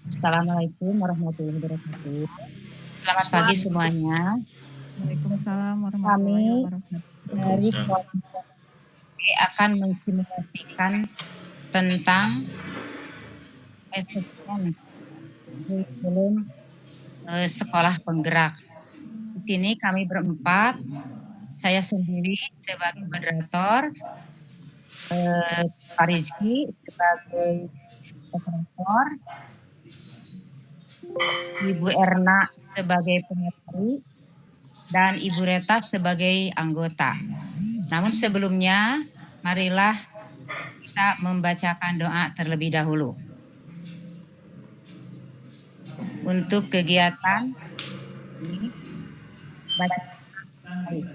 Assalamualaikum warahmatullahi wabarakatuh. Selamat pagi semuanya. Waalaikumsalam warahmatullahi Kami wabarakatuh. dari kelompok B akan mensimulasikan tentang asesmen kurikulum sekolah penggerak. Di sini kami berempat, saya sendiri sebagai moderator, Pak Rizky sebagai operator, Ibu Erna sebagai pemateri, dan Ibu Reta sebagai anggota. Namun sebelumnya, marilah kita membacakan doa terlebih dahulu. Untuk kegiatan ini, baca hari.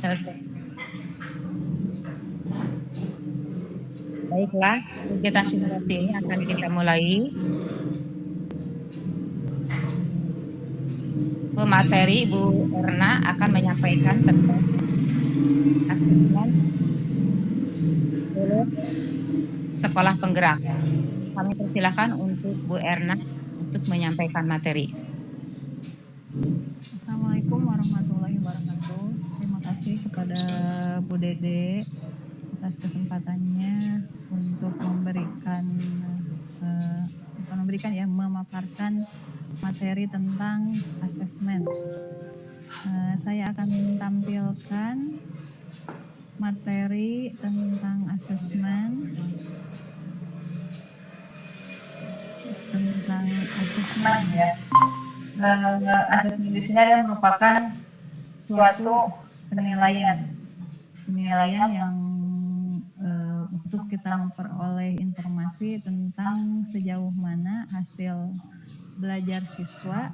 Selesai. Baiklah, kegiatan simulasi ini akan kita mulai. Pemateri Ibu Erna akan menyampaikan tentang asesmen sekolah penggerak. Kami persilakan untuk Bu Erna untuk menyampaikan materi. Assalamualaikum warahmatullahi wabarakatuh. Terima kasih kepada Bu Dede atas kesempatannya untuk memaparkan materi tentang asesmen. Saya akan tampilkan materi tentang asesmen ya. Asesmen di sini adalah merupakan suatu penilaian yang untuk kita memperoleh informasi tentang sejauh mana hasil belajar siswa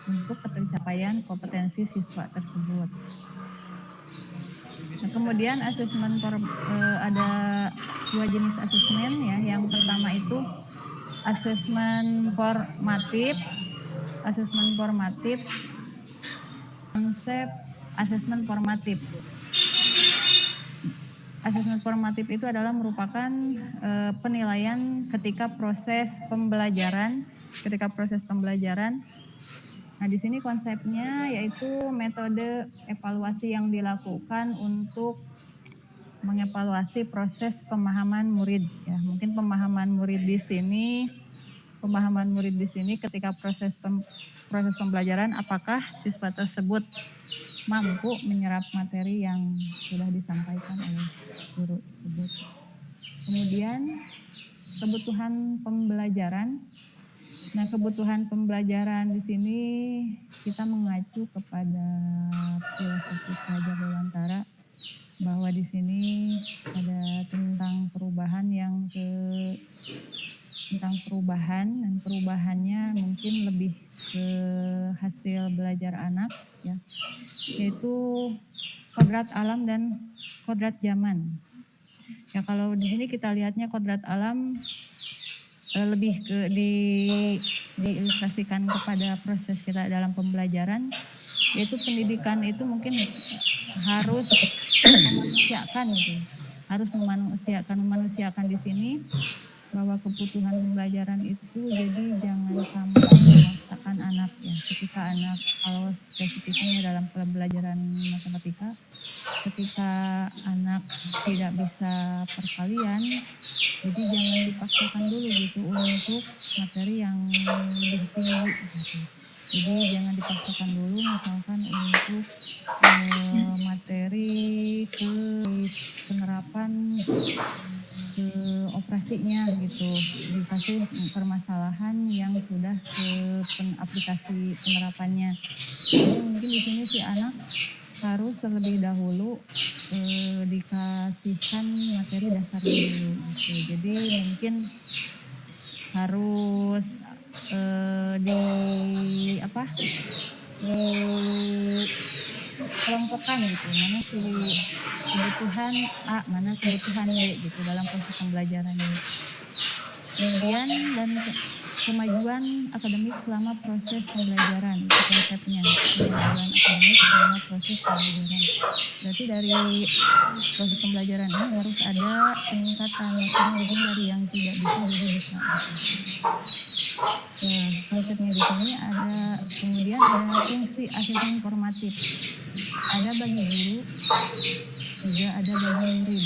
untuk pencapaian kompetensi siswa tersebut. Nah, kemudian asesmen ada dua jenis asesmen ya. Yang pertama itu asesmen formatif. Konsep asesmen formatif. Asesmen formatif itu adalah merupakan penilaian ketika proses pembelajaran. Nah, di sini konsepnya yaitu metode evaluasi yang dilakukan untuk mengevaluasi proses pemahaman murid. Ya, mungkin pemahaman murid di sini ketika proses pembelajaran, apakah siswa tersebut mampu menyerap materi yang sudah disampaikan oleh guru tersebut. Kemudian kebutuhan pembelajaran. Nah, kebutuhan pembelajaran di sini kita mengacu kepada filosofi Praja Dewantara bahwa di sini ada tentang perubahan dan perubahannya mungkin lebih ke hasil belajar anak ya, yaitu kodrat alam dan kodrat zaman. Ya, kalau di sini kita lihatnya kodrat alam lebih diilustrasikan kepada proses kita dalam pembelajaran, yaitu pendidikan itu mungkin harus memanusiakan di sini bahwa kebutuhan pembelajaran itu jadi jangan sampai memaksakan anak ya. Ketika anak, kalau spesifiknya dalam pembelajaran matematika, ketika anak tidak bisa perkalian, jadi jangan dipaksakan dulu gitu untuk materi yang lebih tinggi gitu. Jadi jangan dipaksakan dulu misalkan untuk materi ke penerapan ke operasinya gitu, dikasih permasalahan yang sudah ke aplikasi penerapannya. Jadi mungkin di sini si anak harus terlebih dahulu dikasihkan materi dasarnya dulu gitu. Jadi mungkin harus kelompokkan gitu, mana kebutuhan A, mana kebutuhan B gitu dalam proses pembelajaran ini. Kemudian dan kemajuan akademik selama proses pembelajaran, itu konsepnya. Kemajuan akademik selama proses pembelajaran. Berarti dari proses pembelajaran ini harus ada peningkatan, maksudnya lebih dari yang tidak bisa jadi bisa. Nah, konsepnya di sini ada, kemudian ada fungsi asesmen formatif. Ada bagi guru, juga ada bagi murid.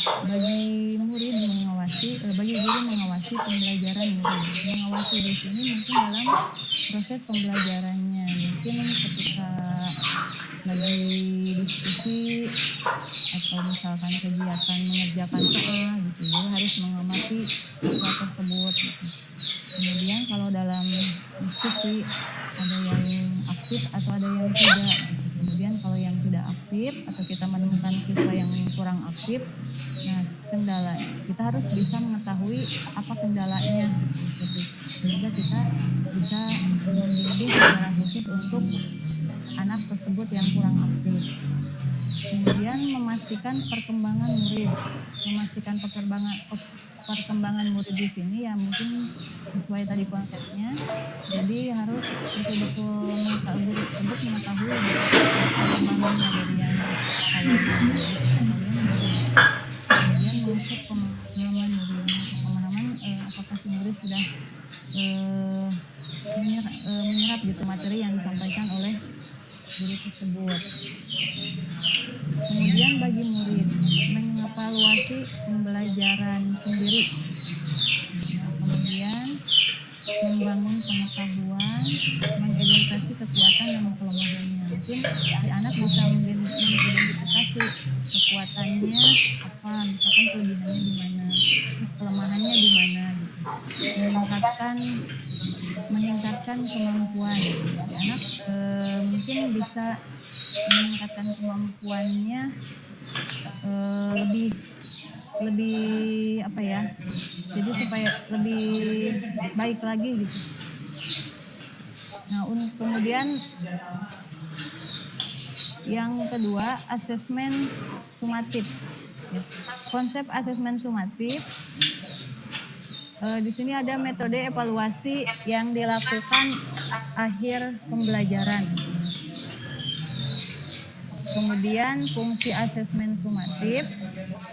Bagi murid mengawasi, bagi guru mengawasi pembelajaran murid. Mengawasi di sini mungkin dalam proses pembelajarannya, mungkin ketika lagi diskusi atau misalkan kegiatan mengerjakan soal gitu, guru harus mengamati siswa tersebut gitu. Kemudian kalau dalam diskusi ada yang aktif atau ada yang tidak gitu. Kemudian kalau yang tidak aktif atau kita menemukan siswa yang kurang aktif, nah kendala kita harus bisa mengetahui apa kendalanya gitu, sehingga kita bisa membimbing secara khusus untuk anak tersebut yang kurang aktif. Kemudian memastikan perkembangan murid, memastikan perkembangan murid di sini ya mungkin sesuai tadi konsepnya. Jadi harus betul-betul guru tersebut mengetahui perkembangannya dari yang kemudian mengecek pemahaman murid, pemahaman apakah si murid sudah menyerap gitu materi yang disampaikan oleh guru tersebut. Kemudian bagi murid mengevaluasi pembelajaran sendiri. Nah, kemudian membangun pengetahuan, mengidentifikasi kekuatan dan kelemahannya. Mungkin si anak bisa mengidentifikasi kekuatannya apa, misalkan kelebihannya di mana, terus kelemahannya di mana gitu. Meningkatkan kemampuan. Si anak mungkin bisa meningkatkan kemampuannya lebih apa ya, jadi supaya lebih baik lagi gitu. Nah, kemudian yang kedua, asesmen sumatif. Konsep asesmen sumatif, di sini ada metode evaluasi yang dilakukan akhir pembelajaran. Kemudian fungsi asesmen sumatif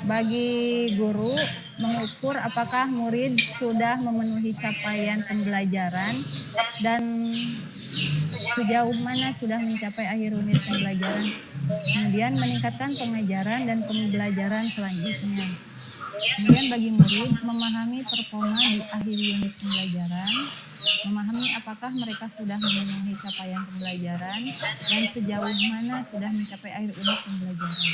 bagi guru mengukur apakah murid sudah memenuhi capaian pembelajaran dan sejauh mana sudah mencapai akhir unit pembelajaran. Kemudian meningkatkan pengajaran dan pembelajaran selanjutnya. Kemudian bagi murid memahami performa di akhir unit pembelajaran, memahami apakah mereka sudah memenuhi capaian pembelajaran dan sejauh mana sudah mencapai akhir unit pembelajaran.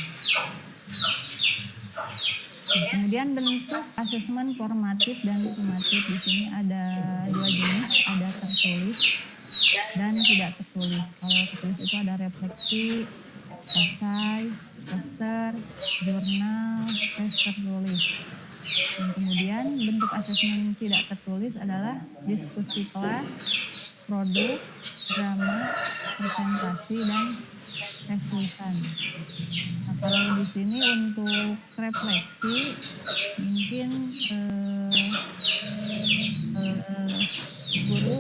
Kemudian bentuk asesmen formatif dan sumatif di sini ada dua jenis, ada tertulis dan tidak tertulis. Kalau tertulis itu ada refleksi, esai, poster, jurnal, tes tertulis. Dan kemudian bentuk asesmen tidak tertulis adalah diskusi kelas, produk, drama, presentasi, dan tes tulisan. Nah, kalau di sini untuk refleksi mungkin guru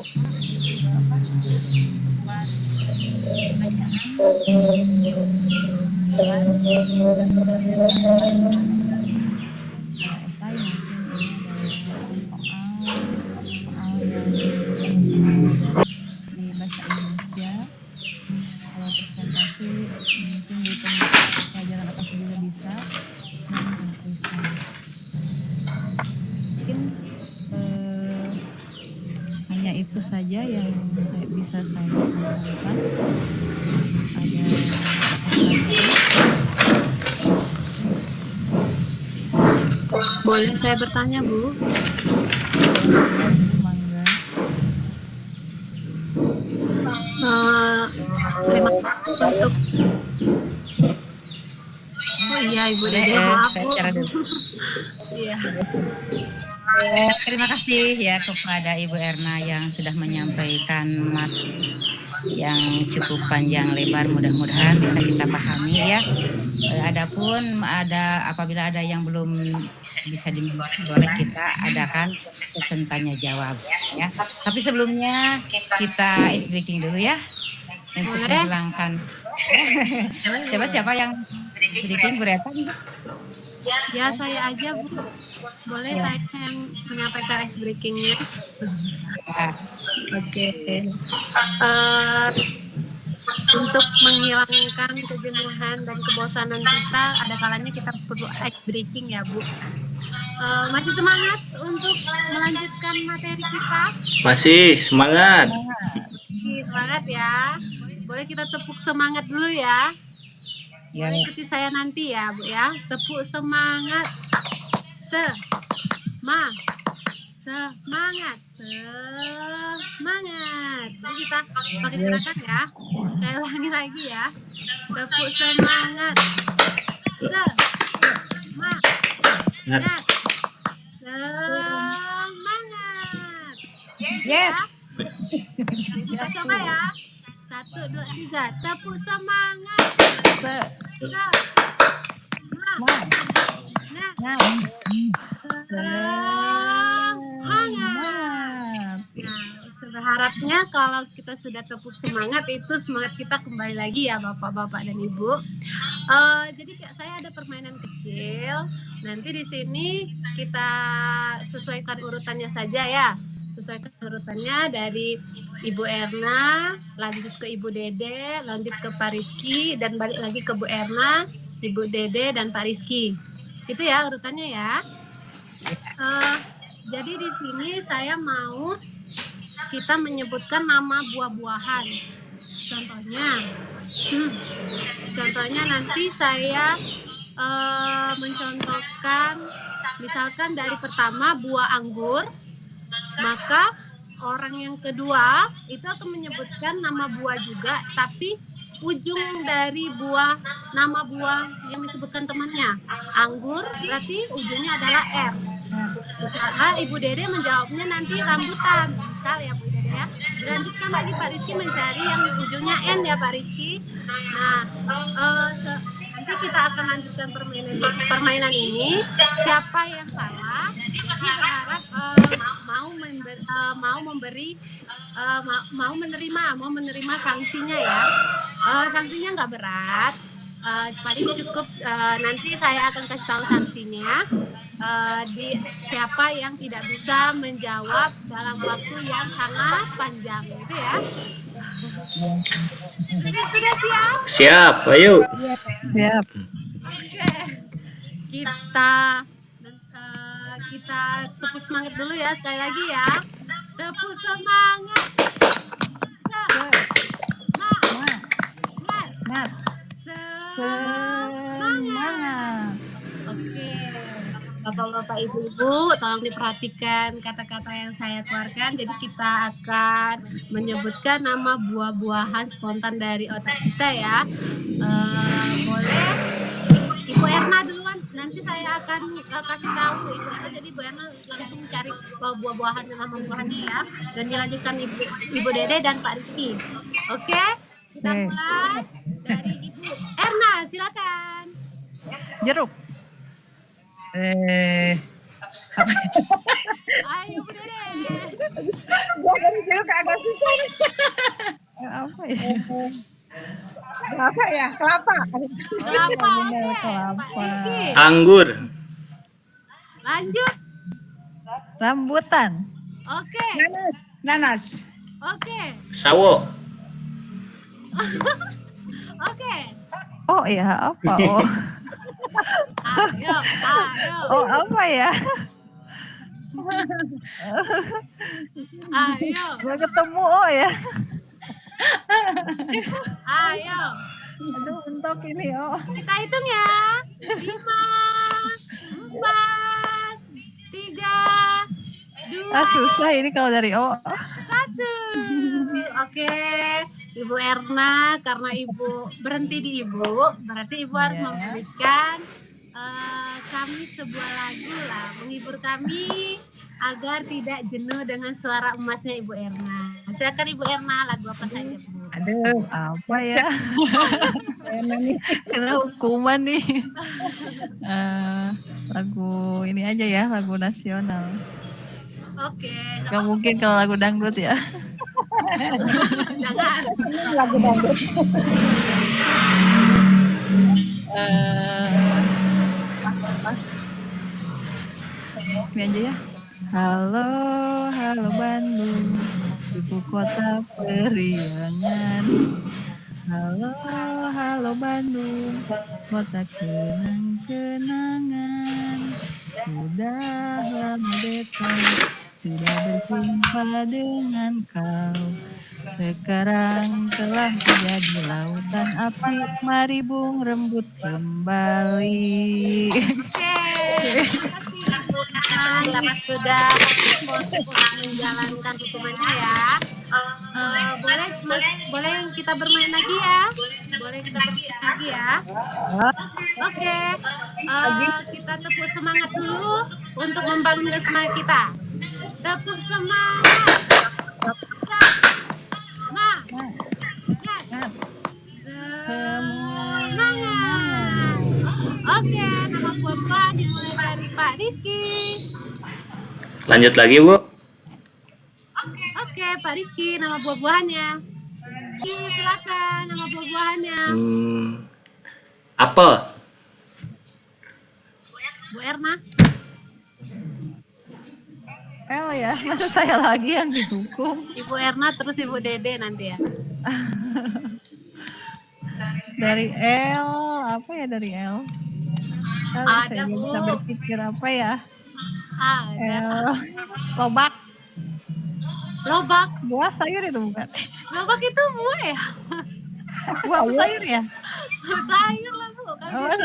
buat esai mungkin soal yang di bahasa Indonesia. Kalau presentasi mungkin di pelajaran apa juga bisa, dan tulisan. Mungkin hanya itu saja yang bisa saya sampaikan. Boleh saya bertanya, Bu? Terima kasih untuk oh iya Ibu Dede, maaf Bu. Iya. Terima kasih ya kepada Ibu Erna yang sudah menyampaikan materi yang cukup panjang lebar, mudah-mudahan bisa kita pahami ya. Adapun apabila ada yang belum bisa dimengerti, boleh kita adakan sesi tanya jawab ya. Tapi sebelumnya kita ice breaking dulu ya untuk Boleh. menghilangkan. Coba siapa yang breaking, Bu Reta? Ya, saya aja, Bu. Boleh saya yang menyampaikan ice breakingnya. Oke. Untuk menghilangkan kejenuhan dan kebosanan kita, ada kalanya kita perlu ice breaking ya, Bu. Masih semangat untuk melanjutkan materi kita? Masih semangat. Semangat ya. Boleh kita tepuk semangat dulu ya. Ya. Boleh ikuti saya nanti ya, Bu ya. Tepuk semangat. Semangat. Jadi kita pakai gerakan ya. Saya ulangi lagi ya. Tepuk semangat. Semangat. Yes. Kita coba ya. 1, 2, 3. Tepuk semangat. Berharapnya kalau kita sudah tepuk semangat, itu semangat kita kembali lagi ya Bapak-bapak dan Ibu. Jadi saya ada permainan kecil. Nanti di sini kita sesuaikan urutannya saja ya. Sesuaikan urutannya dari Ibu Erna, lanjut ke Ibu Dede, lanjut ke Pak Rizky, dan balik lagi ke Bu Erna, Ibu Dede, dan Pak Rizky. Itu ya urutannya ya. Jadi di sini saya mau kita menyebutkan nama buah-buahan. Contohnya nanti saya mencontohkan, misalkan dari pertama buah anggur, maka orang yang kedua itu akan menyebutkan nama buah juga, tapi ujung dari nama buah yang disebutkan temannya anggur, berarti ujungnya adalah R. Maka Ibu Dede menjawabnya nanti rambutan, misal ya Bu Dede ya. Dilanjutkan lagi Pak Rizky mencari yang ujungnya N ya Pak Rizky. Nah, nanti kita akan lanjutkan permainan ini. Siapa yang salah, jadi berharap mau menerima sanksinya ya. Sanksinya nggak berat. Paling cukup nanti saya akan kasih tahu sanksinya di siapa yang tidak bisa menjawab dalam waktu yang sangat panjang gitu ya. Sudah siap? Siap, ayo. Siap. Oke. Kita tepuk semangat dulu ya, sekali lagi ya. Tepuk semangat. Semangat. Oke. Bapak-bapak, ibu-ibu, tolong diperhatikan kata-kata yang saya keluarkan. Jadi kita akan menyebutkan nama buah-buahan spontan dari otak kita ya. Boleh Ibu Erna duluan, nanti saya akan kasih tahu Ibu Erna. Jadi Ibu Erna langsung cari buah-buahan dan nama buahannya ya. Dan dilanjutkan Ibu Dede dan Pak Rizky. Oke? Kita mulai dari Ibu Erna, silakan. Jeruk. Ayo Bu Dede. Jeruk agak susah. Apa ya? Apa ya? Kelapa. Kelapa, Bener, oke. kelapa. Pak Rizky. Anggur. Lanjut. Rambutan. Oke. Nanas. Oke. Sawo. Oke. Oh ya, apa? Oh, Ayo. oh apa ya? Ayo. Gak ketemu oh ya. Ayo. Aduh, mentok ini oh. Kita hitung ya. 5, 4, 3, 2, Susah ini kalau dari oh. 1. Oke. Ibu Erna, karena Ibu berhenti di Ibu, berarti Ibu harus memberikan kami sebuah lagu lah, menghibur kami agar tidak jenuh dengan suara emasnya Ibu Erna. Silakan Ibu Erna, lagu apa saja Bu? Aduh, apa ya? Kena hukuman nih. Lagu ini aja ya, lagu nasional. Oke, Gak mungkin kalau lagu dangdut ya. jangan. Lagu dangdut. Ini aja ya. Halo, halo Bandung, ibu kota periangan. Halo, halo Bandung, kota kenang-kenangan. Sudah lama beta tidak berjumpa dengan kau. Sekarang telah menjadi lautan api, mari bung rembut kembali. Oke, terima kasih Ibu Erna sudah menjalankan hukumannya ya. Boleh kita bermain lagi ya? Boleh kita bermain lagi ya? Oke, kita tepuk semangat dulu untuk membangun semangat kita. Tepuk semangat. Semangat. Oke, nama buah-buahan dimulai dari Pak Rizky. Lanjut lagi, Bu. Oke, Pak Rizky, nama buah-buahannya. Silakan nama buah-buahannya. Apel. Bu Erna. Ya, masa saya lagi yang dihukum? Ibu Erna terus Ibu Dede nanti ya. Dari L, apa ya dari L? Ada, saya Bu. bisa berpikir apa ya? Ada. Lobak. Lobak. Buah sayur itu bukan? Lobak itu buah ya? Buah apa sayur ya? Sayur lah Bu. Sayur.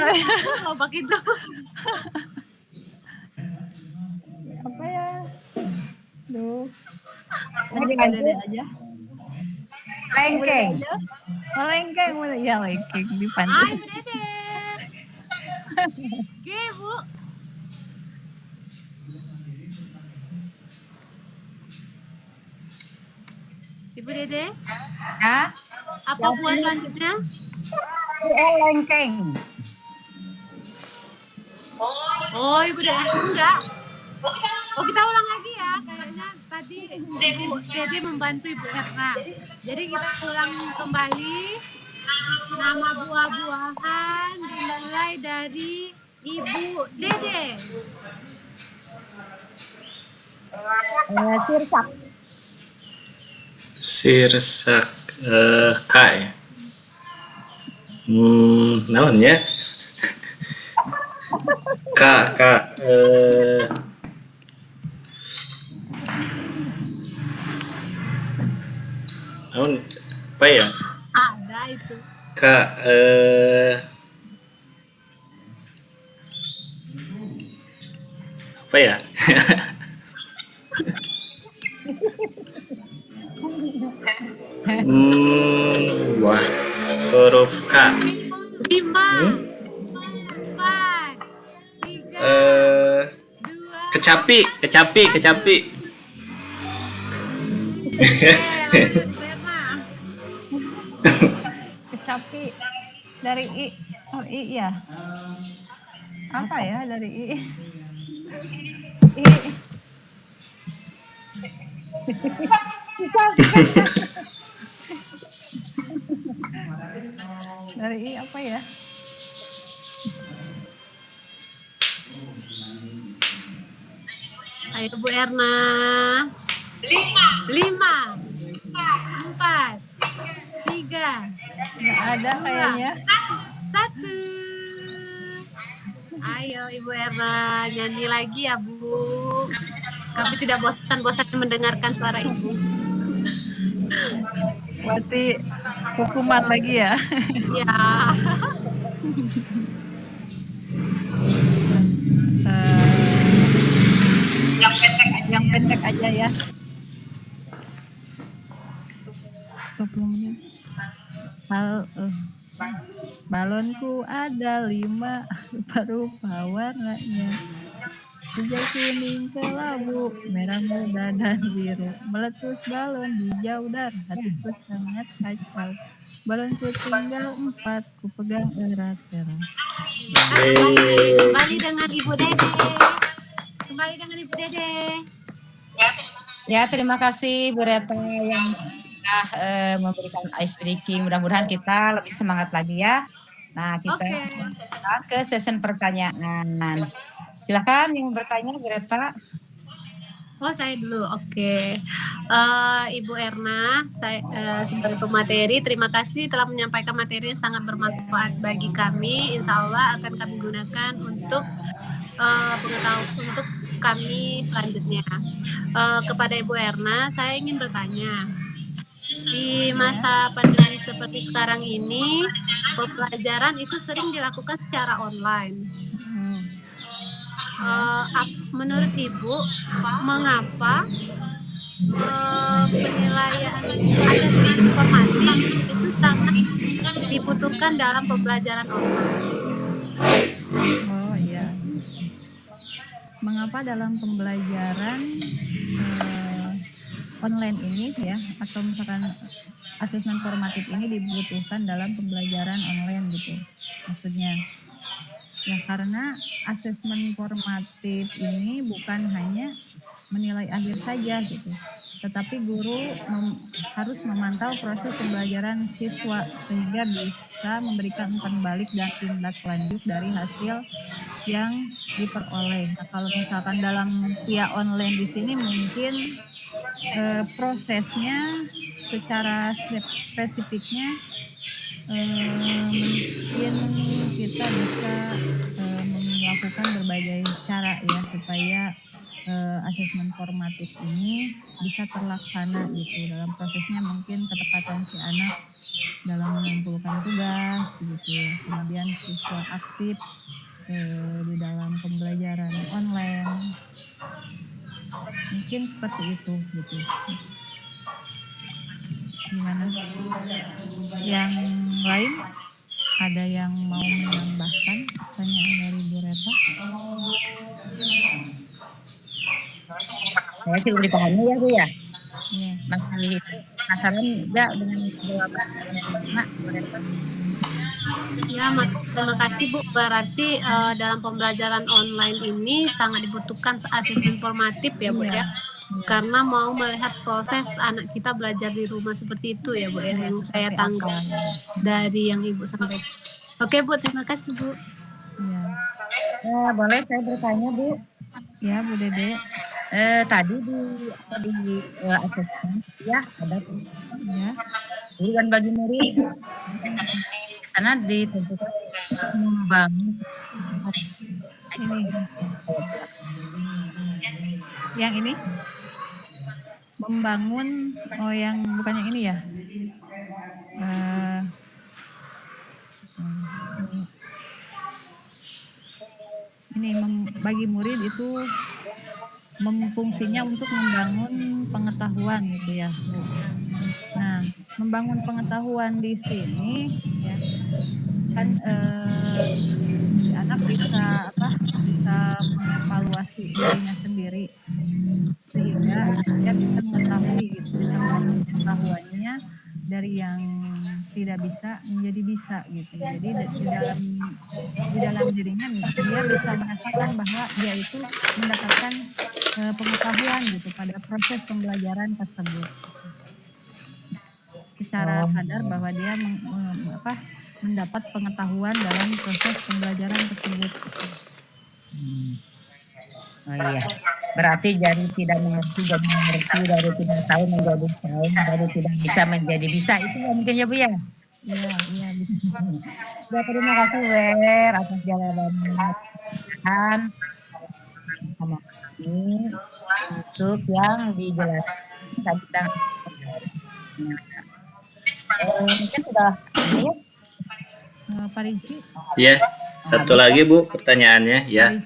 Lobak itu. Apa ya? Duh. Lanjut. aja. Lengkeng. Lengkeng mana? Ya lengkeng di Ibu pantai. Dede. Oke, Bu. Ibu Dede, Ya, apa buah selanjutnya? lengkeng. Oh, Ibu Dede, enggak. Oh, kita ulang lagi ya. Kayaknya tadi Ibu Dede membantu Ibu Erna. Jadi kita ulang kembali. Nama buah-buahan dimulai dari Ibu Dede. Sirsak. Sirsak K ya. Naon ya? K naon apa ya? Ada itu. K apa ya? Wah, huruf K. 5, 4, 3, 2. Kecapi. Kecapi dari I. Oh, I ya. Apa ya dari I? I. Dari I apa ya? Ayo Bu Erna. 5, 4, 3, Nggak ada kayaknya. 1. Ayo Ibu Erna nyanyi lagi ya Bu. Kami tidak bosan-bosan mendengarkan suara Ibu. Berarti hukuman lagi ya. Ya. Yang pendek aja ya. 20 menit. Balonku ada 5 rupa-rupa warnanya. hijau kuning kelabu, merah muda dan biru, meletus balon hijau dan hatiku sangat kacau. Balonku tinggal 4, ku pegang erat-erat. Kembali dengan Ibu Dede. Kembali dengan Ibu Dede. Ya, terima kasih Bu Reta yang sudah memberikan ice breaking. Mudah-mudahan kita lebih semangat lagi ya. Nah, kita Oke. ke sesi pertanyaan. Silakan yang bertanya Bu Reta. Oh, saya dulu. Oke. Ibu Erna, saya sebagai pemateri, terima kasih telah menyampaikan materi yang sangat bermanfaat bagi kami. Insya Allah akan kami gunakan untuk pengetahuan untuk kami selanjutnya. Kepada Ibu Erna, saya ingin bertanya. Di masa pandemi seperti sekarang ini, pembelajaran itu sering dilakukan secara online. Menurut Ibu, mengapa penilaian asesmen informasi itu sangat dibutuhkan dalam pembelajaran online? Oh iya. Mengapa dalam pembelajaran online ini ya, atau misalkan asesmen formatif ini dibutuhkan dalam pembelajaran online gitu maksudnya? Ya karena asesmen formatif ini bukan hanya menilai akhir saja gitu, tetapi guru harus memantau proses pembelajaran siswa sehingga bisa memberikan umpan balik dan tindak lanjut dari hasil yang diperoleh. Nah, kalau misalkan dalam via online di sini mungkin prosesnya secara spesifiknya mungkin kita bisa melakukan berbagai cara ya supaya asesmen formatif ini bisa terlaksana gitu. Dalam prosesnya mungkin ketepatan si anak dalam mengumpulkan tugas gitu ya. Kemudian siswa aktif di dalam pembelajaran online. Mungkin seperti itu gitu. Gimana? Yang lain ada yang mau menambahkan pertanyaan dari Bu Reta? Saya sih udah dipahami ya Bu ya. Iya. Masih penasaran enggak dengan jawaban Bu Reta? Ya, terima kasih Bu. Berarti dalam pembelajaran online ini sangat dibutuhkan asesmen informatif ya Bu ya. Karena mau melihat proses anak kita belajar di rumah seperti itu ya Bu ya, yang saya tangkap dari yang Ibu sampaikan. Oke Bu, terima kasih Bu. Ya. Boleh saya bertanya Bu? Ya Bu Dede. Tadi di asesmen ya ada Ya. bukan bagi murid karena ditentukan membangun Ini. Yang ini membangun, oh yang bukan yang ini ya. Ini bagi murid itu fungsinya untuk membangun pengetahuan gitu ya. Nah, membangun pengetahuan di sini ya kan si anak bisa mengevaluasi dirinya sendiri sehingga dia bisa mengetahui gitu, bisa membangun pengetahuannya dari yang tidak bisa menjadi bisa gitu. Jadi di dalam dirinya dia bisa merasakan bahwa dia itu mendapatkan pengetahuan gitu pada proses pembelajaran tersebut. Secara sadar bahwa dia mendapat pengetahuan dalam proses pembelajaran tersebut. Oh iya, berarti jadi tidak mengerti, jadi mengerti, dari tidak tahu menjadi tahu, dari tidak bisa menjadi bisa, itu ya mungkin ya Bu ya? Iya bisa. Ya, terima kasih Wer atas jawabannya sama kami untuk yang dijelaskan tentang mungkin sudah ini ya. Pak Rizky. Ya, satu lagi Bu pertanyaannya ya.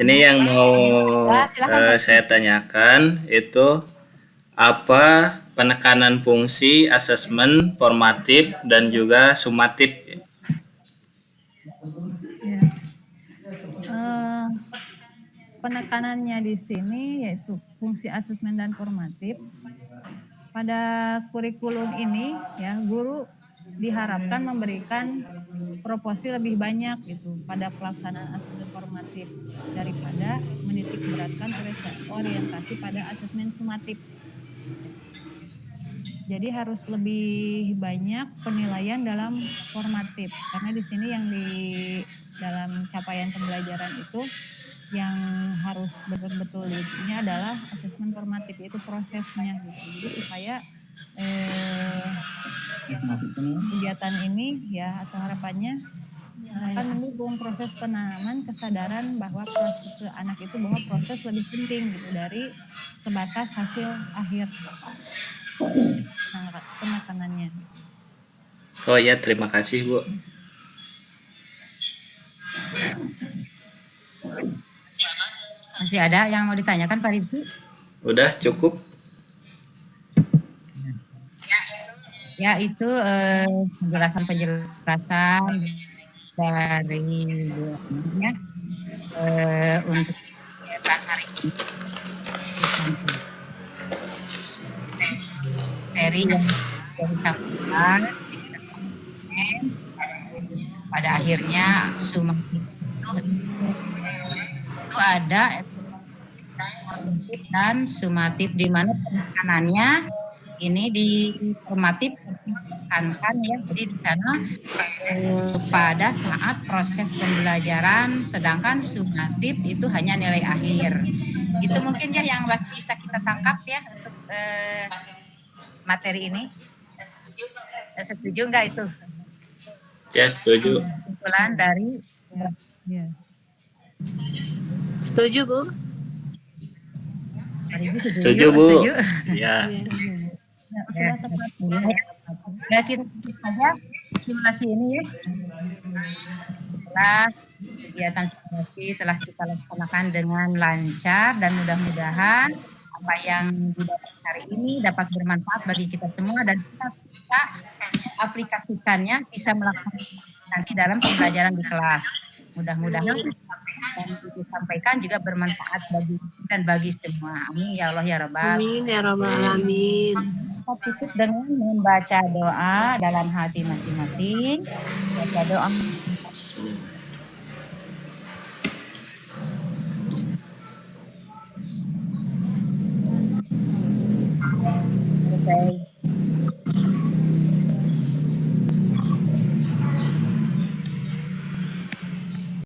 Ini yang mau saya tanyakan itu apa penekanan fungsi asesmen formatif dan juga sumatif? penekanannya di sini yaitu fungsi asesmen dan formatif. Pada kurikulum ini ya guru diharapkan memberikan proporsi lebih banyak gitu pada pelaksanaan asesmen formatif daripada menitik beratkan orientasi pada asesmen sumatif. Jadi harus lebih banyak penilaian dalam formatif karena di sini yang di dalam capaian pembelajaran itu yang harus betul-betul ini adalah asesmen formatif, itu prosesnya gitu. Jadi supaya kegiatan ini ya atau harapannya akan mendukung proses penanaman kesadaran bahwa proses anak itu bahwa proses lebih penting gitu dari sebatas hasil akhir penekanannya. Oh ya, terima kasih Bu. Masih ada yang mau ditanyakan Pak Rizky? Udah cukup. Ya itu penjelasan dari Bu ya, untuk kegiatan hari ini. Materi yang disampaikan pada akhirnya sumatif itu ada formatif dan sumatif, di mana penekanannya ini di formatif ditekankan ya, jadi di sana pada saat proses pembelajaran, sedangkan sumatif itu hanya nilai akhir. Itu mungkin ya yang masih bisa kita tangkap ya untuk materi ini. Setuju nggak itu? Ya, setuju. Kesimpulan dari Ya. Setuju, Bu? Setuju Bu. Ya. Sudah tepat. Ya kita tutup saja simulasi ini ya. Setelah kegiatan simulasi telah kita laksanakan dengan lancar dan mudah-mudahan apa yang didapat hari ini dapat bermanfaat bagi kita semua dan kita bisa aplikasikannya, bisa melaksanakan nanti dalam pembelajaran di kelas. Mudah-mudahan yang disampaikan juga bermanfaat bagi dan bagi semua. Amin ya Allah ya Rabbal. Amin ya Rabbal Alamin. Kita tutup dengan membaca doa dalam hati masing-masing. Baca doa.